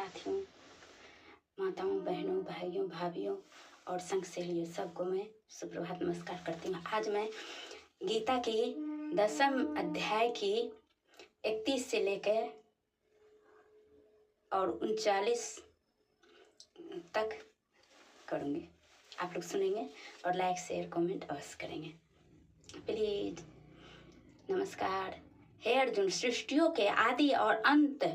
साथियों, माताओं, बहनों, भाइयों, भाभियों और संग सहेलियों सबको मैं सुप्रभात नमस्कार करती हूँ। आज मैं गीता की 10वें अध्याय की 31 से लेकर और 39 तक करूँगी। आप लोग सुनेंगे और लाइक शेयर कमेंट अवश्य करेंगे प्लीज। नमस्कार। हे अर्जुन, सृष्टियों के आदि और अंत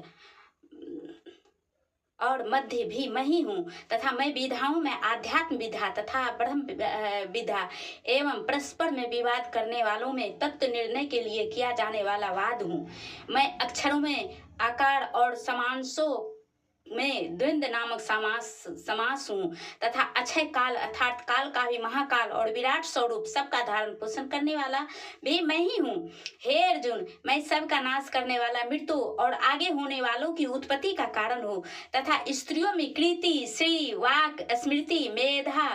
और मध्य भी मैं ही हूँ तथा मैं विधाओं में आध्यात्म विधा तथा ब्रह्म विधा एवं परस्पर में विवाद करने वालों में तत्व निर्णय के लिए किया जाने वाला वाद हूँ। मैं अक्षरों में आकार और समांशों में द्वंद्व नामक समास हूँ तथा अक्षय काल अर्थात काल का भी महाकाल और विराट स्वरूप सबका धारण पोषण करने वाला भी मैं ही हूँ। हे अर्जुन, मैं सबका नाश करने वाला मृत्यु और आगे होने वालों की उत्पत्ति का कारण हूँ तथा स्त्रियों में कृति, श्री, वाक, स्मृति, मेधा,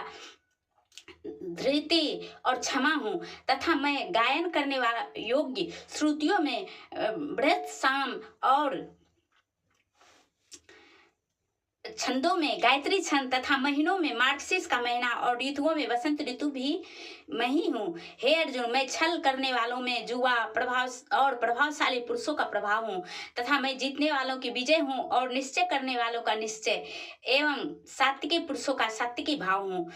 धृति और क्षमा हूँ तथा मैं गायन करने वाला योग्य, श्रुतियों में वृहत साम और छंदों में गायत्री छंद तथा महीनों में मार्गशीर्ष का महीना और ऋतुओं में वसंत ऋतु भी मैं ही हूँ। हे अर्जुन, मैं छल करने वालों में जुआ प्रभावशाली पुरुषों का प्रभाव हूँ तथा मैं जीतने वालों की विजय हूँ और निश्चय करने वालों का निश्चय एवं सात्विकी पुरुषों का सात्विकी भाव हूँ।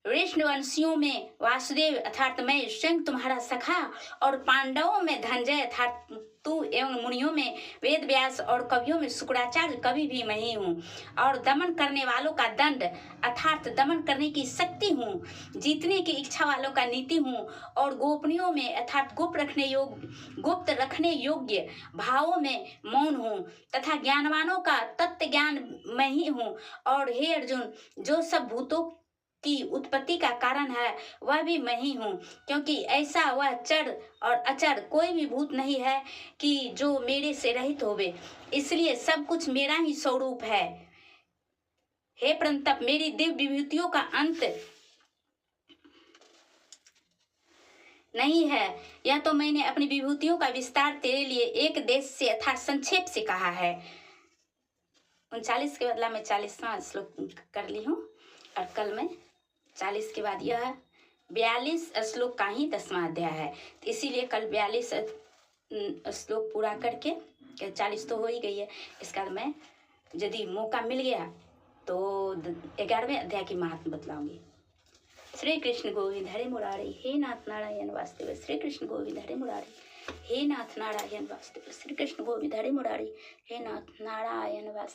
वृषणवंशियों में वासुदेव अर्थात मैं स्वयं तुम्हारा सखा और पांडवों में धनंजय अर्थात तू एवं मुनियों में वेद व्यास और कवियों में शुक्राचार्य कवि भी मैं ही हूँ और दमन करने वालों का दंड अर्थात दमन करने की शक्ति हूँ, जीतने की इच्छा वालों का नीति हूँ और गोपनीयों में अर्थात गुप्त रखने योग्य भावों में मौन हूँ तथा ज्ञानवानों का तत्व ज्ञान मैं ही हूँ। और हे अर्जुन, जो सब भूतों की उत्पत्ति का कारण है वह भी मैं ही हूँ, क्योंकि ऐसा वह चर और अचर कोई भी भूत नहीं है कि जो मेरे से रहित होवे, इसलिए सब कुछ मेरा ही स्वरूप है। हे परंतप, मेरी दिव्य विभूतियों का अंत नहीं है। यह तो मैंने अपनी विभूतियों का विस्तार तेरे लिए एक देश से अर्थात संक्षेप से कहा है। 39 के बदला मैं 40वां श्लोक कर ली हूँ और कल मैं 40 के बाद यह 42 श्लोक का ही 10वां अध्याय है, तो इसीलिए कल 42 श्लोक पूरा करके 40 तो हो ही गई है। इसके बाद मैं यदि मौका मिल गया तो 11वें अध्याय की महात्म बतलाऊंगी। श्री कृष्ण गोविंद हरे मुरारी, हे नाथ नारायण वासुदेव। श्री कृष्ण गोविंद हरे मुरारी, हे नाथ नारायण वासुदेव। श्री कृष्ण गोविंद हरे मुरारी, हे नाथ नारायण वासुदेव।